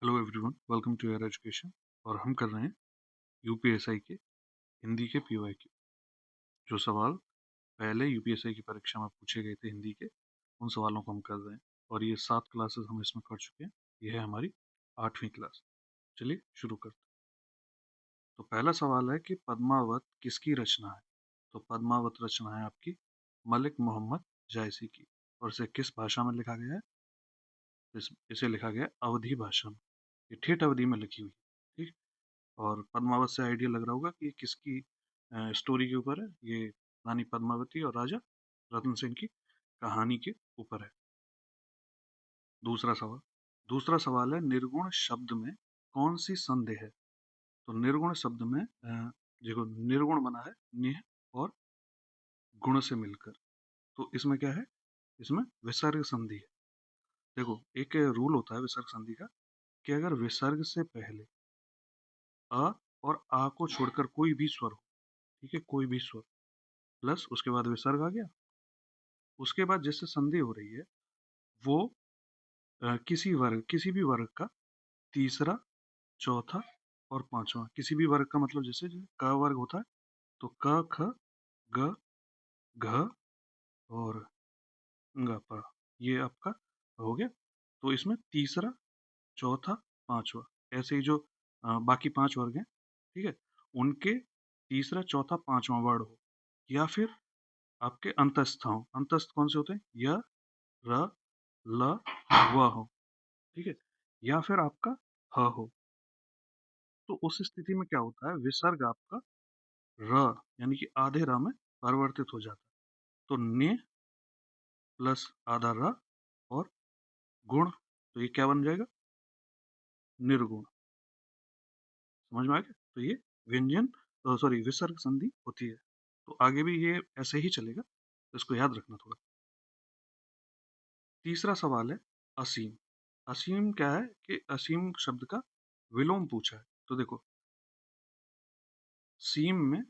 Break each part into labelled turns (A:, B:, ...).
A: Hello everyone, welcome to your education. और हम कर रहे हैं यूपीएसआई के हिंदी के पीवाईक्यू। जो सवाल पहले यूपीएसआई की परीक्षा में पूछे गए थे हिंदी के, उन सवालों को हम कर रहे हैं। और ये 7 क्लासेस हम इसमें कर चुके हैं। ये है हमारी 8वीं क्लास। चलिए शुरू करते हैं। तो पहला सवाल है कि पद्मावत किसकी रचना है। तो पद्मावत रचना है आपकी मलिक मोहम्मद जायसी की। और इसे किस भाषा में लिखा गया है? इसे लिखा गया है अवधी भाषा में। ये ठेठ अवधि में लिखी हुई है। ठीक। और पद्मावत से आइडिया लग रहा होगा कि ये किसकी स्टोरी के ऊपर है। ये रानी पद्मावती और राजा रतन सेन की कहानी के ऊपर है। दूसरा सवाल है निर्गुण शब्द में कौन सी संधि है। तो निर्गुण शब्द में देखो निर्गुण बना है निह और गुण से मिलकर। तो इसमें क्या है? इसमें विसर्ग संधि है। देखो एक रूल होता है विसर्ग संधि का कि अगर विसर्ग से पहले अ और आ को छोड़कर कोई भी स्वर हो, ठीक है, कोई भी स्वर प्लस उसके बाद विसर्ग आ गया, उसके बाद जिससे संधि हो रही है वो किसी भी वर्ग का तीसरा, चौथा और पांचवा, किसी भी वर्ग का मतलब जैसे क वर्ग होता है तो क ख ग घ और ङ प, ये आपका हो गया। तो इसमें तीसरा, चौथा, पांचवा, ऐसे ही जो बाकी 5 वर्ग हैं, ठीक है, उनके तीसरा, चौथा, पांचवा वर्ड हो, या फिर आपके अंतस्थ हो। अंतस्थ कौन से होते हैं? य, र, ल, व हो, ठीक है, या फिर आपका ह हो। तो उस स्थिति में क्या होता है? विसर्ग आपका र यानी कि आधे र में परिवर्तित हो जाता है। तो ने प्लस आधा र और गुण, तो ये क्या बन जाएगा? निर्गुण। समझ में आ गया? तो ये व्यंजन सॉरी विसर्ग संधि होती है। तो आगे भी ये ऐसे ही चलेगा, तो इसको याद रखना थोड़ा। तीसरा सवाल है असीम। असीम क्या है? कि असीम शब्द का विलोम पूछा है। तो देखो सीम में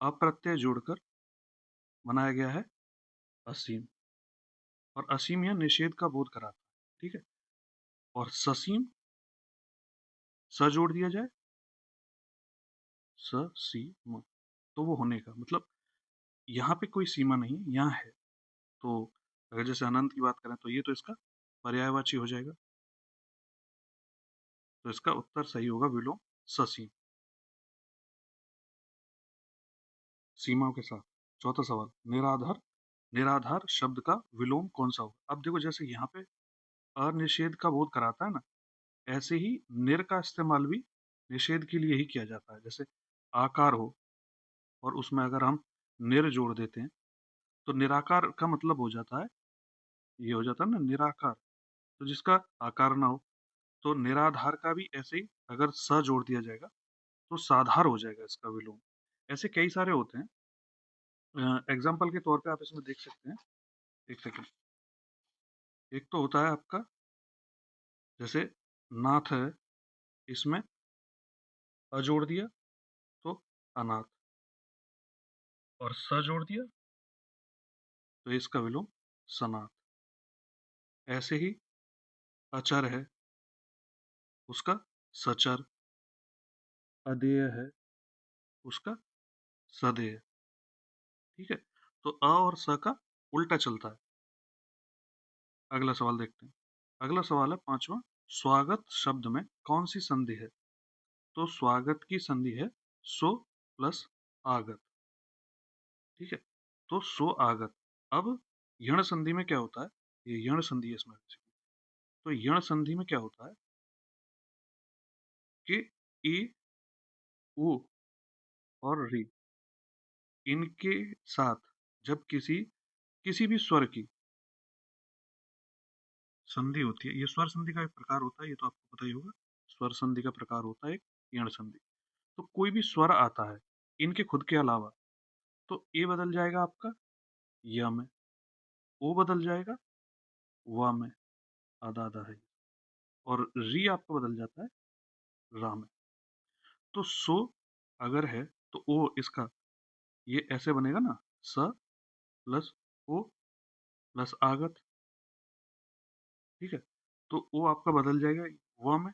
A: अप्रत्यय जोड़कर बनाया गया है असीम। और असीम यह निषेध का बोध कराता है, ठीक है। और ससीम, स जोड़ दिया जाए, स सी म, तो वो होने का मतलब यहाँ पे कोई सीमा नहीं, यहाँ है। तो अगर जैसे अनंत की बात करें तो ये तो इसका पर्यायवाची हो जाएगा। तो इसका उत्तर सही होगा विलोम ससीम, सीमाओं के साथ। चौथा सवाल निराधार। निराधार शब्द का विलोम कौन सा होगा? अब देखो जैसे यहाँ पे अनिषेध का बोध कराता है ना, ऐसे ही निर का इस्तेमाल भी निषेध के लिए ही किया जाता है। जैसे आकार हो और उसमें अगर हम निर जोड़ देते हैं तो निराकार का मतलब हो जाता है, ये हो जाता है ना निराकार, तो जिसका आकार ना हो। तो निराधार का भी ऐसे ही अगर स जोड़ दिया जाएगा तो साधार हो जाएगा इसका विलोम। ऐसे कई सारे होते हैं। एग्जाम्पल के तौर पे आप इसमें देख सकते हैं। एक सेकंड। एक तो होता है आपका जैसे नाथ है, इसमें अ जोड़ दिया तो अनाथ, और स जोड़ दिया तो इसका विलोम सनाथ। ऐसे ही अचर है, उसका सचर। अदेय है, उसका सदेय। ठीक है। तो अ और स का उल्टा चलता है। अगला सवाल देखते हैं। अगला सवाल है पांचवा, स्वागत शब्द में कौन सी संधि है? तो स्वागत की संधि है सो प्लस आगत, ठीक है। तो सो आगत। अब यण संधि में क्या होता है? ये यण संधि है इसमें। तो यण संधि में क्या होता है कि ई, उ और री, इनके साथ जब किसी किसी भी स्वर की संधि होती है, ये स्वर संधि का एक प्रकार होता है, ये तो आपको पता ही होगा। स्वर संधि का प्रकार होता है एक यण संधि। तो कोई भी स्वर आता है इनके खुद के अलावा, तो ए बदल जाएगा आपका य में, ओ बदल जाएगा व में, आधा आधा है, और री आपका बदल जाता है रा में। तो सो अगर है तो ओ इसका ये ऐसे बनेगा ना, स प्लस ओ प्लस आगत, ठीक है। तो ओ आपका बदल जाएगा व में,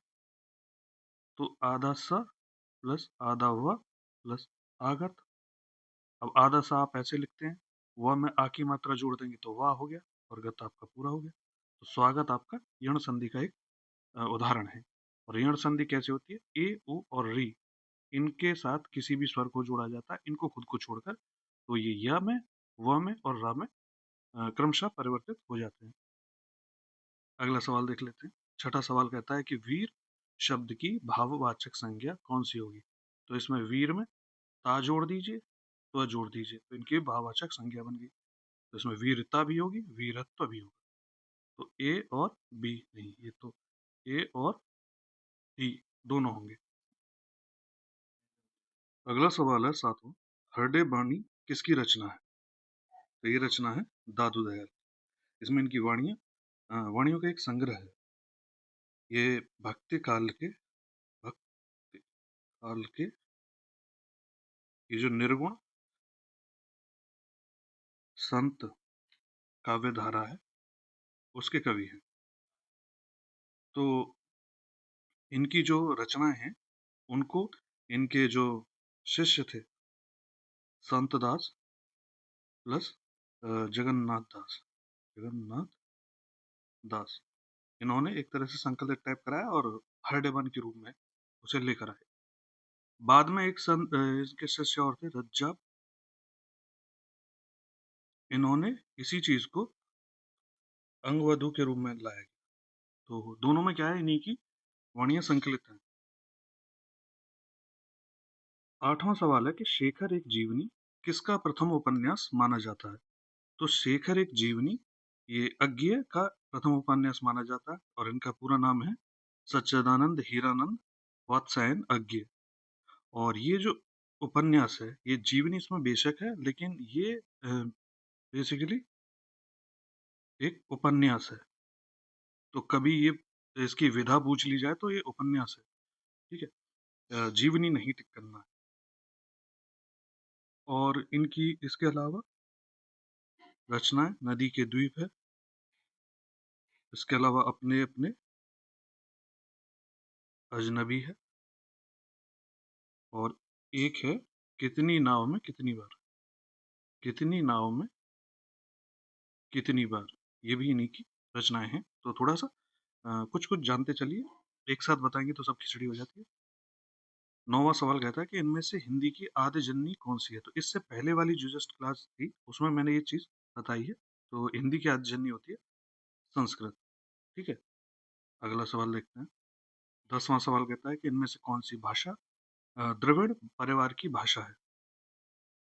A: तो आधा स प्लस आधा व प्लस आगत। अब आधा सा आप ऐसे लिखते हैं, व में आ की मात्रा जोड़ देंगे तो वाह हो गया, और गत आपका पूरा हो गया। तो स्वागत आपका यण संधि का एक उदाहरण है। और यण संधि कैसे होती है? ए, उ और री, इनके साथ किसी भी स्वर को जोड़ा जाता है, इनको खुद को छोड़कर, तो ये य में, व में और र में क्रमशः परिवर्तित हो जाते हैं। अगला सवाल देख लेते हैं। छठा सवाल कहता है कि वीर शब्द की भाववाचक संज्ञा कौन सी होगी? तो इसमें वीर में ता जोड़ दीजिए, त्व जोड़ दीजिए, तो इनकी भाववाचक संज्ञा बन गई। तो इसमें वीरता भी होगी, वीरत्व भी होगा। तो ए और बी नहीं, ये तो ए और ई दोनों होंगे। अगला सवाल है सातवां, हरडे बाणी किसकी रचना है? तो ये रचना है दादू दयाल। इसमें इनकी वाणियों का एक संग्रह है। ये भक्ति काल के भक्ति काल के ये जो निर्गुण संत काव्य धारा है उसके कवि हैं। तो इनकी जो रचनाएं हैं उनको इनके जो शिष्य थे संत दास प्लस जगन्नाथ दास, इन्होंने एक तरह से संकलित टाइप कराया और हरडेबन के रूप में उसे लेकर आए। बाद में एक संत इनके शिष्य और थे रज्जाब, इन्होंने इसी चीज को अंगवधु के रूप में लाया गया। तो दोनों में क्या है, इन्हीं की वाणियां संकलित हैं। आठवां सवाल है कि शेखर एक जीवनी किसका प्रथम उपन्यास माना जाता है? तो शेखर एक जीवनी ये अज्ञेय का प्रथम उपन्यास माना जाता है, और इनका पूरा नाम है सच्चिदानंद हीरानंद वात्स्यायन अज्ञेय। और ये जो उपन्यास है, ये जीवनी इसमें बेशक है, लेकिन ये बेसिकली एक उपन्यास है। तो कभी ये इसकी विधा पूछ ली जाए तो ये उपन्यास है, ठीक है, जीवनी नहीं टिक करना है। और इनकी इसके अलावा रचनाएं नदी के द्वीप है, इसके अलावा अपने अपने अजनबी है, और एक है कितनी नाव में कितनी बार, कितनी नाव में कितनी बार, ये भी इन्हीं की रचनाएं हैं। तो थोड़ा सा कुछ कुछ जानते चलिए, एक साथ बताएंगे तो सब खिचड़ी हो जाती है। नौवां सवाल कहता है कि इनमें से हिंदी की आद्य जननी कौन सी है? तो इससे पहले वाली जो जस्ट क्लास थी उसमें मैंने ये चीज बताई है। तो हिंदी की आद्य जननी होती है संस्कृत, ठीक है। अगला सवाल देखते हैं। 10वां सवाल कहता है कि इनमें से कौन सी भाषा द्रविड़ परिवार की भाषा है?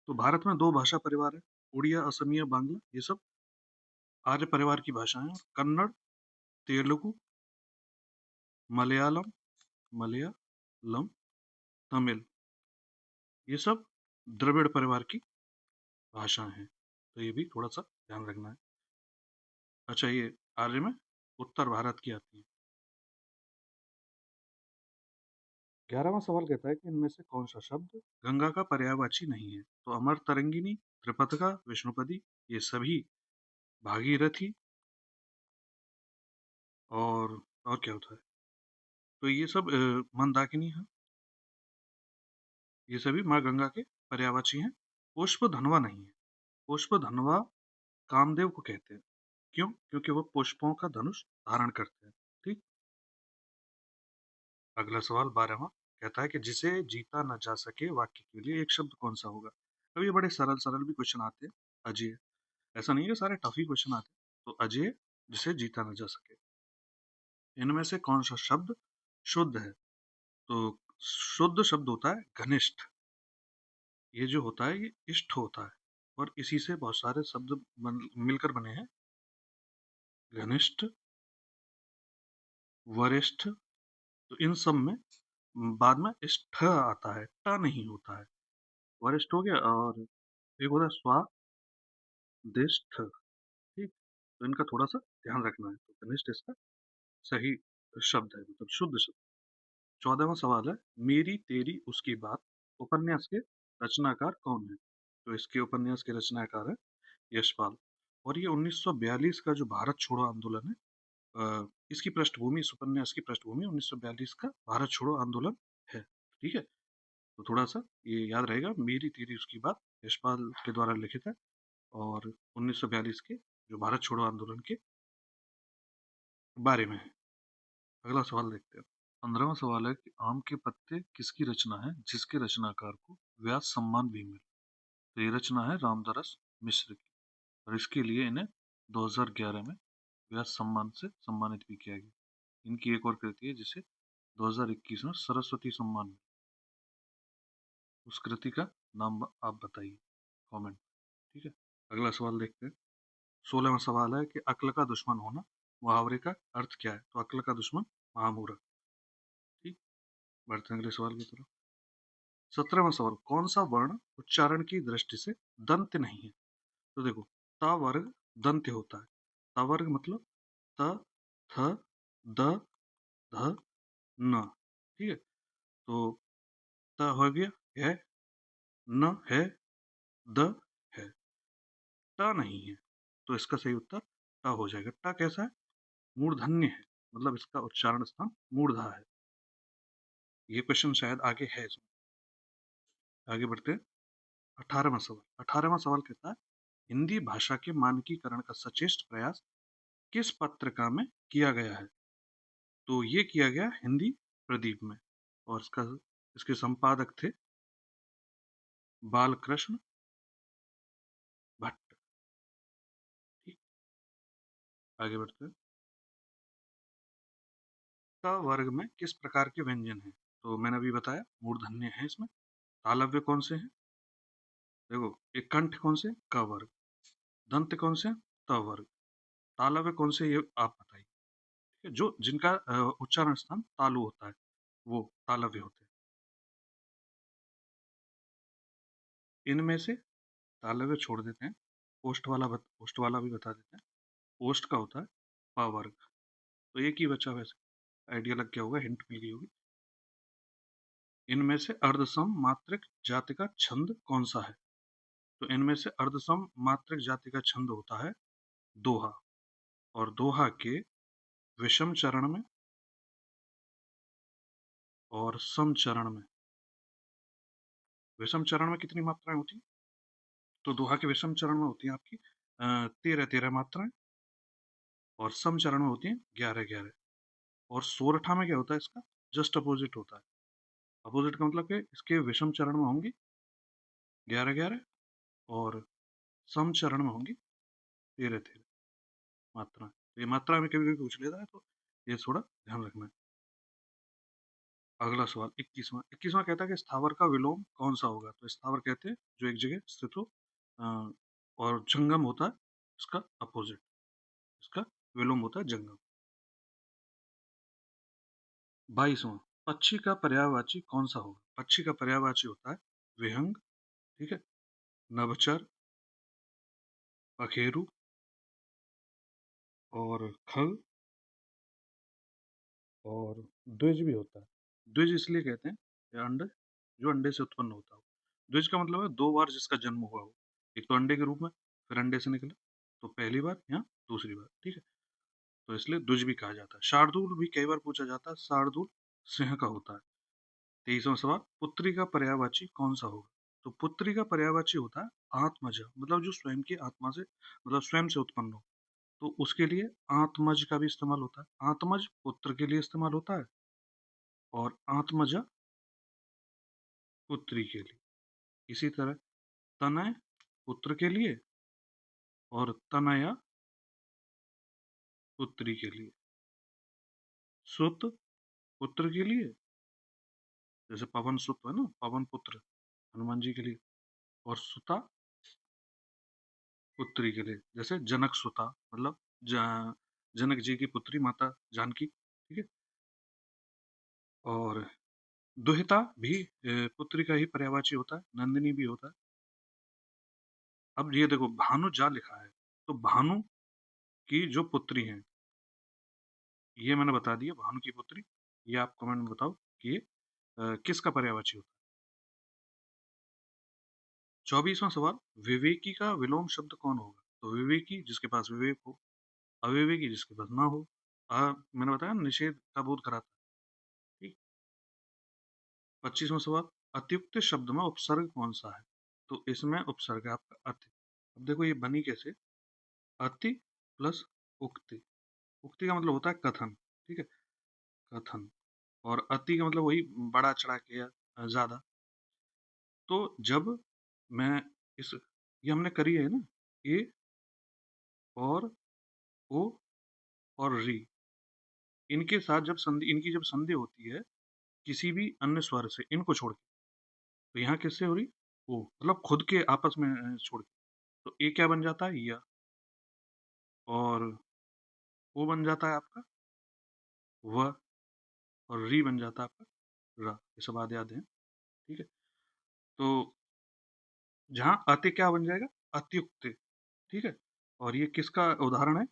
A: तो भारत में दो भाषा परिवार है, उड़िया, असमिया, बांग्ला, ये सब आर्य परिवार की भाषाएं हैं। कन्नड़, तेलुगु, मलयालम मलयालम तमिल, ये सब द्रविड़ परिवार की भाषाएं हैं। तो ये भी थोड़ा सा ध्यान रखना है। अच्छा, ये आर्य में उत्तर भारत की आती है। 11वां सवाल कहता है कि इनमें से कौन सा शब्द गंगा का पर्यायवाची नहीं है? तो अमर तरंगिनी, त्रिपथका, विष्णुपदी, ये सभी भागीरथी, और क्या होता है, तो ये सब मंदाकिनी है, ये सभी माँ गंगा के पर्यायवाची हैं। पुष्प धनवा नहीं है। पुष्प धनवा कामदेव को कहते हैं। क्यों? क्योंकि वो पुष्पों का धनुष धारण करते हैं, ठीक। अगला सवाल 12वां कहता है कि जिसे जीता न जा सके वाक्य के लिए एक शब्द कौन सा होगा? अब ये बड़े सरल सरल भी क्वेश्चन आते हैं। अजय, ऐसा नहीं है कि सारे टफ ही क्वेश्चन आते हैं। तो अजय जिसे जीता न जा सके, इनमें से कौन सा शब्द शुद्ध है? तो शुद्ध शब्द होता है घनिष्ठ। ये जो होता है ये इष्ट होता है, और इसी से बहुत सारे शब्द मिलकर बने हैं। घनिष्ठ, वरिष्ठ, तो इन सब में बाद में इष्ठ आता है, ट नहीं होता है। वरिष्ठ हो गया, और एक होता है स्वादिष्ठ, ठीक। तो इनका थोड़ा सा ध्यान रखना है। तो घनिष्ठ इसका सही शब्द है, मतलब शुद्ध शब्द। 14वां सवाल है, मेरी तेरी उसकी बात उपन्यास के रचनाकार कौन है? तो इसके उपन्यास के रचनाकार है यशपाल। और ये 1942 का जो भारत छोड़ो आंदोलन है इसकी पृष्ठभूमि, इस उपन्यास की पृष्ठभूमि 1942 का भारत छोड़ो आंदोलन है। ठीक है, तो थोड़ा सा ये याद रहेगा, मेरी तेरी उसकी बात यशपाल के द्वारा लिखित है और 1942 के जो भारत छोड़ो आंदोलन के बारे में है। अगला सवाल देखते हैं। 15वां सवाल है कि आम के पत्ते किसकी रचना है जिसके रचनाकार को व्यास सम्मान भी मिले। तो ये रचना है रामदास मिश्र की और इसके लिए इन्हें 2011 में व्यास सम्मान से सम्मानित भी किया गया। इनकी एक और कृति है जिसे 2021 में सरस्वती सम्मान मिला। उस कृति का नाम आप बताइए कमेंट। ठीक है, अगला सवाल देखते हैं। 16वां सवाल है कि अक्ल का दुश्मन होना मुहावरे का अर्थ क्या है। तो अक्ल का दुश्मन महामूर्ख। ठीक, बढ़ते हैं अगले सवाल की तरफ। 17वां सवाल, कौन सा वर्ण उच्चारण की दृष्टि से दंत नहीं है। तो देखो, त वर्ग दंत होता है। त वर्ग मतलब त, थ, द, ध, न। ठीक है, तो त हो गया है, न है, द है, ट नहीं है। तो इसका सही उत्तर ट हो जाएगा। ट कैसा है, मूर्धन्य है, मतलब इसका उच्चारण स्थान मूर्धा है। ये क्वेश्चन शायद आगे है इसमें। आगे बढ़ते हैं। 18वां सवाल। 18वां सवाल कहता है हिंदी भाषा के मानकीकरण का सचेष्ट प्रयास किस पत्रिका में किया गया है। तो ये किया गया हिंदी प्रदीप में और इसके संपादक थे बालकृष्ण भट्ट। ठीक, आगे बढ़ते हैं। क वर्ग में किस प्रकार के व्यंजन हैं। तो मैंने अभी बताया मूर्धन्य है इसमें। तालव्य कौन से हैं, देखो, एक कंठ कौन से, क वर्ग, दंत कौन से, त वर्ग, तालव्य कौन से, ये आप बताइए। ठीक है, जो जिनका उच्चारण स्थान तालु होता है वो तालव्य होते हैं। इनमें से तालव्य छोड़ देते हैं, ओष्ठ वाला भी बता देते हैं। ओष्ठ का होता है प वर्ग। तो एक ही बचा, वैसे आइडिया लग गया होगा, हिंट मिल गई होगी। इनमें से अर्धसम मात्रिक जाति का छंद कौन सा है। तो इनमें से अर्धसम मात्रिक जाति का छंद होता है दोहा। और दोहा के विषम चरण में और सम चरण में, विषम चरण में कितनी मात्राएं होती हैं। तो दोहा के विषम चरण में होती हैं आपकी 13 मात्राएं और सम चरण में होती हैं 11। और सोरठा में क्या होता है, इसका जस्ट अपोजिट होता है। अपोजिट का मतलब कि इसके विषम चरण में होंगी 11 और सम चरण में होंगी 13 मात्रा। तो ये मात्रा में कभी कभी पूछ लेता है, तो ये थोड़ा ध्यान रखना है। अगला सवाल 21वां कहता है कि स्थावर का विलोम कौन सा होगा। तो स्थावर कहते हैं जो एक जगह स्थित हो और जंगम होता है इसका अपोजिट, इसका विलोम होता है जंगम। 22वां, पक्षी का पर्यायवाची कौन सा होगा। पक्षी का पर्यायवाची होता है विहंग, ठीक है, नभचर, पखेरु और खग और द्विज भी होता है। द्विज इसलिए कहते हैं ये अंडे, जो अंडे से उत्पन्न होता हो। द्विज का मतलब है दो बार जिसका जन्म हुआ हो, एक तो अंडे के रूप में, फिर अंडे से निकला, तो पहली बार या दूसरी बार। ठीक है, तो इसलिए द्विज भी कहा जाता है। शार्दूल भी कई बार पूछा जाता है, शार्दूल सिंह का होता है। 23वां सवाल, पुत्री का पर्यायवाची कौन सा होगा। तो पुत्री का पर्यायवाची होता है आत्मज, मतलब जो स्वयं की आत्मा से, मतलब स्वयं से उत्पन्न हो। तो उसके लिए आत्मज का भी इस्तेमाल होता है। आत्मज पुत्र के लिए इस्तेमाल होता है और आत्मजा पुत्री के लिए। इसी तरह तनय पुत्र के लिए और तनया पुत्री के लिए। सुत पुत्र के लिए, जैसे पवन सुत है ना, पवन पुत्र हनुमान जी के लिए। और सुता पुत्री के लिए, जैसे जनक सुता, मतलब जनक जी की पुत्री माता जानकी। ठीक है, और दुहिता भी पुत्री का ही पर्यायवाची होता है, नंदिनी भी होता है। अब ये देखो भानु जा लिखा है, तो भानु की जो पुत्री है, ये मैंने बता दिया भानु की पुत्री। ये आप कमेंट में बताओ कि ये किसका पर्यायवाची होता है। 24वां सवाल, विवेकी का विलोम शब्द कौन होगा। तो विवेकी जिसके पास विवेक हो, अविवेकी जिसके पास ना हो, मैंने बताया निषेध का बोध कराता है। ठीक। 25वां सवाल, अत्युक्त शब्द में उपसर्ग कौन सा है? तो इसमें उपसर्ग है आपका अति। अब देखो ये बनी कैसे, अति प्लस उक्ति। उक्ति का मतलब होता है कथन, ठीक है, कथन। और अति का मतलब वही बड़ा चढ़ा के या ज्यादा। तो जब मैं इस, ये हमने करी है ना, ए और ओ और री, इनके साथ जब संधि, इनकी जब संधि होती है किसी भी अन्य स्वर से, इनको छोड़ के, तो यहाँ किससे हो रही? ओ, मतलब खुद के आपस में छोड़ के। तो ए क्या बन जाता है? या। और ओ बन जाता है आपका व। और री बन जाता है आपका र। ये सब याद है, ठीक है। तो जहां अति क्या बन जाएगा? अत्युक्त, ठीक है। और ये किसका उदाहरण है?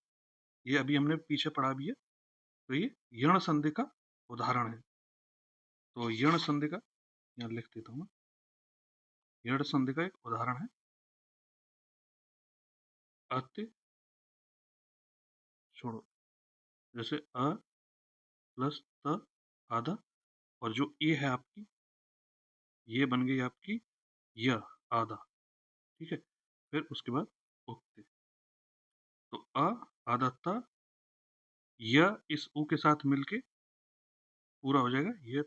A: ये अभी हमने पीछे पढ़ा भी है। तो ये यण संधि का उदाहरण है। तो यण संधि का यहाँ लिख देता हूँ मैं। यण संधि का एक उदाहरण है अति, छोड़ो, जैसे अ प्लस त आधा, और जो ए है आपकी, ये बन गई आपकी य आधा, ठीक है। फिर उसके बाद उक्ति। तो अ आधा त, य इस उ के साथ मिलके पूरा हो जाएगा ये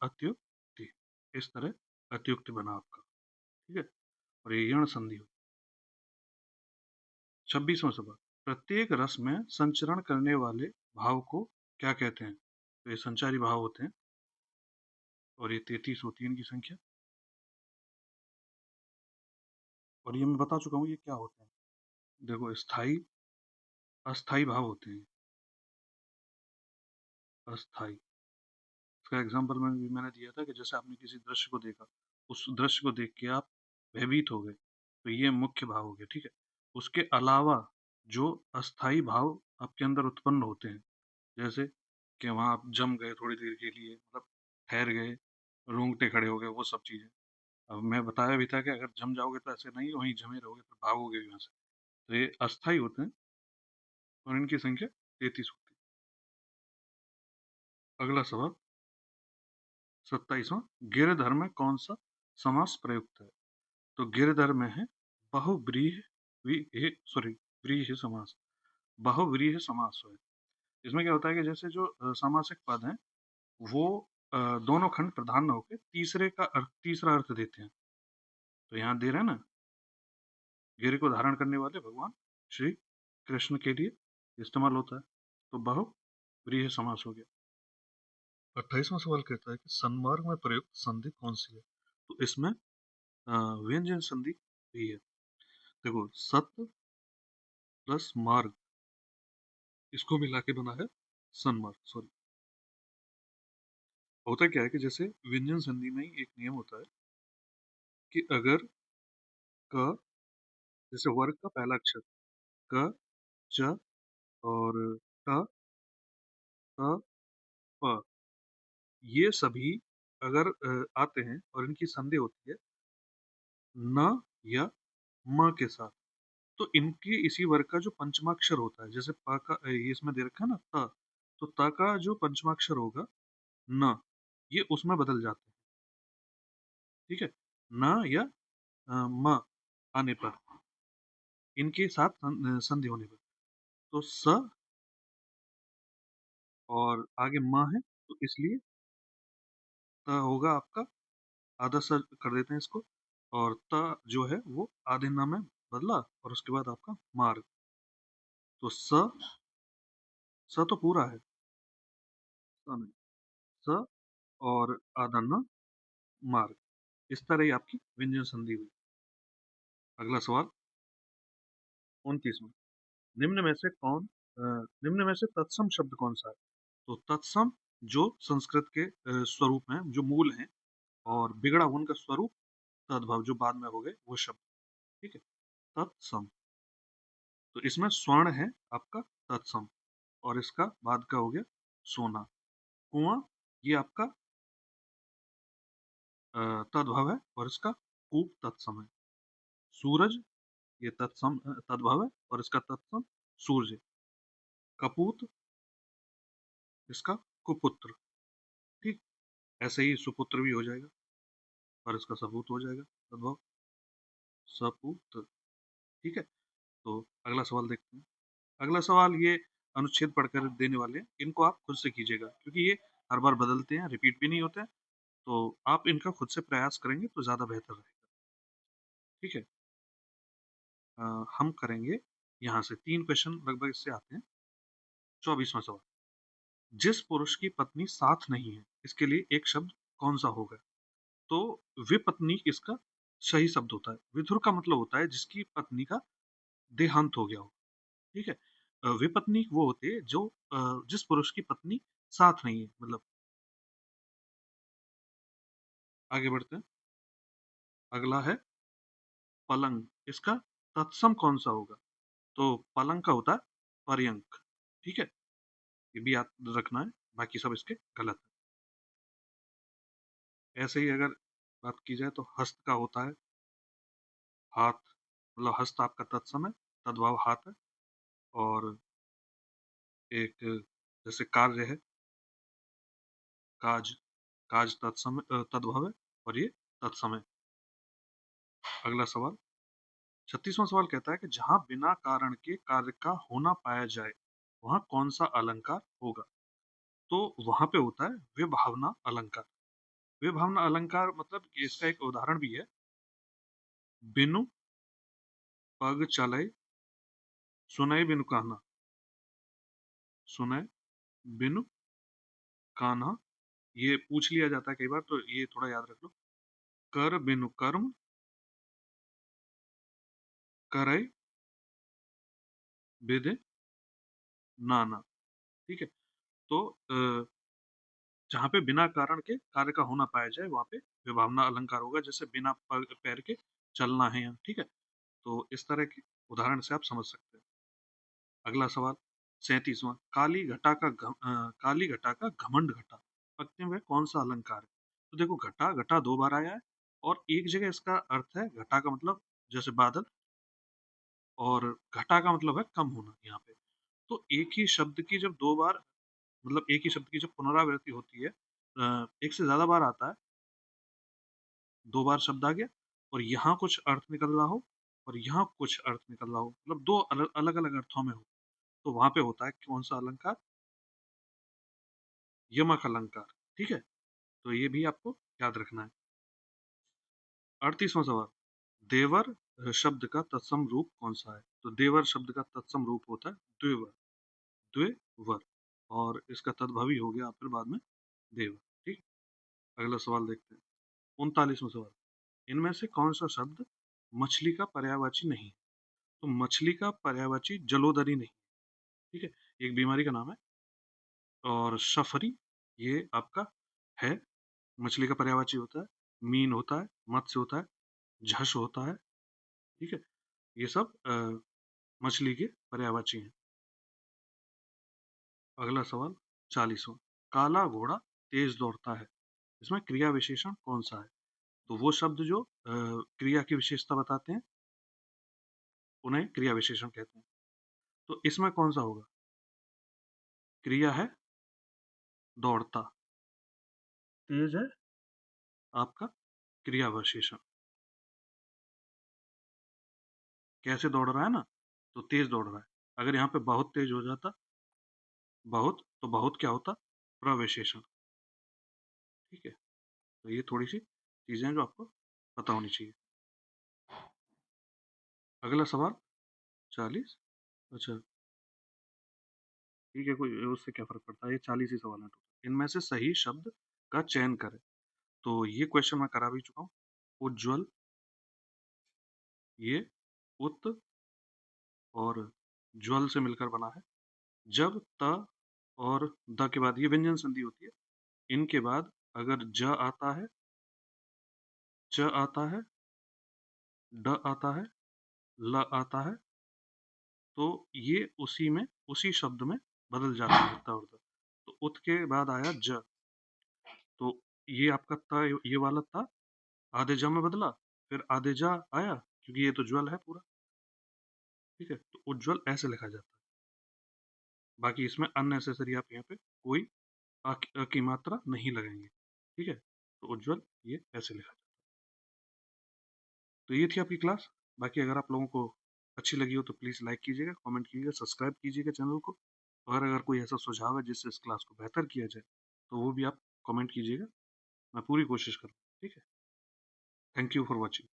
A: अत्युक्ति। इस तरह अत्युक्ति बना आपका, ठीक है। और ये यण संधि हुई। 26वां सवाल, प्रत्येक रस में संचरण करने वाले भाव को क्या कहते हैं? तो ये संचारी भाव होते हैं, और ये 33 होती है इनकी संख्या। और ये मैं बता चुका हूँ ये क्या होते हैं। देखो, स्थाई अस्थाई भाव होते हैं। अस्थाई, इसका एग्जाम्पल मैंने दिया था कि जैसे आपने किसी दृश्य को देखा, उस दृश्य को देख के आप भयभीत हो गए, तो ये मुख्य भाव हो गया, ठीक है। उसके अलावा जो अस्थाई भाव आपके अंदर उत्पन्न होते हैं, जैसे कि वहां आप जम गए थोड़ी देर के लिए, मतलब ठहर गए, रोंगटे खड़े हो गए, वो सब चीजें। अब मैं बताया भी था कि अगर जम जाओगे तो ऐसे नहीं, वहीं जमे रहोगे तो भागोगे भी वहां से। तो ये अस्थाई होते हैं, और इनकी संख्या 33 होती है। अगला सवाल, 27वां, गिरधर में कौन सा समास प्रयुक्त है? तो गिरधर में है सॉरी, व्रीहि समास, बहुव्रीहि समास है। इसमें क्या होता है कि जैसे जो समासिक पद हैं, वो दोनों खंड प्रधान न होकर तीसरे का अर्थ, तीसरा अर्थ देते हैं। तो यहाँ दे रहे हैं ना, गिर को धारण करने वाले भगवान श्री कृष्ण के लिए इस्तेमाल होता है। तो बहुव्रीहि समास हो गया। 28वां सवाल कहता है कि सन्मार्ग में प्रयुक्त संधि कौन सी है? तो इसमें व्यंजन संधि भी है। देखो, सत्य प्लस मार्ग, इसको मिला के बना है सन्मार्ग। सॉरी, होता क्या है कि जैसे व्यंजन संधि में ही एक नियम होता है कि अगर क, जैसे वर्ग का पहला अक्षर क, च और ट, त, प, ये सभी अगर आते हैं और इनकी संधि होती है न या म के साथ, तो इनके इसी वर्ग का जो पंचमाक्षर होता है, जैसे प का ये इसमें दे रखा है ना त, तो त का जो पंचमाक्षर होगा न, ये उसमें बदल जाते हैं, ठीक है। न या म आने पर, इनके साथ संधि होने पर, तो स और आगे म है, तो इसलिए त होगा आपका, आधा स कर देते हैं इसको, और त जो है वो आधे न में बदला, और उसके बाद आपका मार्ग। तो स तो पूरा है, स नहीं, स और आधा न, मार्ग। इस तरह ही आपकी व्यंजन संधि हुई। अगला सवाल, 29वां, निम्न में से निम्न में से तत्सम शब्द कौन सा है? तो तत्सम जो संस्कृत के स्वरूप हैं, जो मूल हैं, और बिगड़ा हुआ उनका स्वरूप, तद्भव जो बाद में हो गए वो शब्द, ठीक है, तत्सम। तो इसमें स्वर्ण है आपका तत्सम, और इसका बाद का हो गया सोना। कुआं, ये आपका तद्भव है, और इसका कूप तत्सम है। सूरज, ये तत्सम तद्भव है, और इसका तत्सम सूर्य। कपूत, इसका कुपुत्र। ठीक, ऐसे ही सुपुत्र भी हो जाएगा और इसका सपूत हो जाएगा, तद्भव सपूत। ठीक है, तो अगला सवाल देखते हैं। अगला सवाल ये अनुच्छेद पढ़कर देने वाले हैं, इनको आप खुद से कीजिएगा क्योंकि ये हर बार बदलते हैं, रिपीट भी नहीं होते हैं, तो आप इनका खुद से प्रयास करेंगे तो ज़्यादा बेहतर रहेगा। ठीक है, हम करेंगे यहाँ से 3 क्वेश्चन लगभग इससे आते हैं। 24वां सवाल, जिस पुरुष की पत्नी साथ नहीं है, इसके लिए एक शब्द कौन सा होगा? तो विपत्नी इसका सही शब्द होता है। विधुर का मतलब होता है जिसकी पत्नी का देहांत हो गया हो। ठीक है, विपत्नी वो होते हैं जो जिस पुरुष की पत्नी साथ नहीं है, मतलब। आगे बढ़ते हैं। अगला है पलंग, इसका तत्सम कौन सा होगा? तो पलंग का होता है पर्यंक। ठीक है, ये भी याद रखना है, बाकी सब इसके गलत है। ऐसे ही अगर बात की जाए तो हस्त का होता है हाथ, मतलब हस्त आपका तत्सम है, तद्भव हाथ है। और एक जैसे कार्य है काज, काज तत्सम तद्भव है और ये तत्सम है। अगला सवाल 36वां सवाल कहता है कि जहां बिना कारण के कार्य का होना पाया जाए वहां कौन सा अलंकार होगा? तो वहां पे होता है विभावना अलंकार। विभावना अलंकार मतलब इसका एक उदाहरण भी है, बिनु पग चले सुनय बिनु कान्हा, सुनय बिनु कान्हा। ये पूछ लिया जाता है कई बार, तो ये थोड़ा याद रख लो। कर बिनु कर्म करे विदे नाना। ठीक है, तो जहाँ पे बिना कारण के कार्य का होना पाया जाए वहां पे विभावना अलंकार होगा, जैसे बिना पैर के चलना है यहाँ। ठीक है, तो इस तरह के उदाहरण से आप समझ सकते हैं। अगला सवाल 37वां, काली घटा का घमंड घटा पत्नी में कौन सा अलंकार है? तो देखो घटा घटा 2 बार आया है और एक जगह इसका अर्थ है घटा का मतलब जैसे बादल, और घटा का मतलब है कम होना यहाँ पे। तो एक ही शब्द की जब 2 बार, मतलब एक ही शब्द की जब पुनरावृत्ति होती है, एक से ज्यादा बार आता है, 2 बार शब्द आ गया और यहाँ कुछ अर्थ निकल रहा हो और यहाँ कुछ अर्थ निकल रहा हो, मतलब 2 अलग अलग अर्थों में हो, तो वहां पे होता है कौन सा अलंकार? यमक अलंकार। ठीक है, तो ये भी आपको याद रखना है। 38वां सवाल, देवर शब्द का तत्सम रूप कौन सा है? तो देवर शब्द का तत्सम रूप होता है द्विवर, द्विवर, और इसका तद्भवी हो गया फिर बाद में देवर। ठीक, अगला सवाल देखते हैं। 39वां सवाल, इनमें से कौन सा शब्द मछली का पर्यायवाची नहीं? तो मछली का पर्यायवाची जलोदरी नहीं। ठीक है, एक बीमारी का नाम है। और सफरी ये आपका है, मछली का पर्यायवाची होता है। मीन होता है, मत्स्य होता है, झस होता है। ठीक है, ये सब मछली के पर्यायवाची हैं। अगला सवाल 40वां, काला घोड़ा तेज दौड़ता है, इसमें क्रिया विशेषण कौन सा है? तो वो शब्द जो क्रिया की विशेषता बताते हैं उन्हें क्रिया विशेषण कहते हैं। तो इसमें कौन सा होगा? क्रिया है दौड़ता, तेज है आपका क्रिया विशेषण। कैसे दौड़ रहा है ना, तो तेज दौड़ रहा है। अगर यहाँ पे बहुत तेज हो जाता बहुत, तो बहुत क्या होता? प्रविशेषण। ठीक है, तो ये थोड़ी सी चीजें हैं जो आपको पता होनी चाहिए। अगला सवाल 40, अच्छा ठीक है, कोई उससे क्या फर्क पड़ता है, ये 40 ही सवाल है टोटल। इनमें से सही शब्द का चयन करें। तो ये क्वेश्चन मैं करा भी चुका हूँ। उज्ज्वल, ये उत और ज्वल से मिलकर बना है। जब त और द के बाद ये व्यंजन संधि होती है, इनके बाद अगर ज आता है, च आता है, ड आता है, ल आता है, तो ये उसी में, उसी शब्द में बदल जाता है त और द। तो उत के बाद आया ज, तो ये आपका त, ये वाला त आधे ज में बदला, फिर आधे जा आया क्योंकि ये तो ज्वल है पूरा। ठीक है, तो उज्ज्वल ऐसे लिखा जाता है। बाकी इसमें अननेसेसरी आप यहाँ पे कोई अ की मात्रा नहीं लगाएंगे। ठीक है, तो उज्ज्वल ये ऐसे लिखा जाता है। तो ये थी आपकी क्लास। बाकी अगर आप लोगों को अच्छी लगी हो तो प्लीज़ लाइक कीजिएगा, कमेंट कीजिएगा, सब्सक्राइब कीजिएगा चैनल को। और अगर कोई ऐसा सुझाव है जिससे इस क्लास को बेहतर किया जाए, तो वो भी आप कमेंट कीजिएगा। मैं पूरी कोशिश करूँगा। ठीक है? Thank you for watching.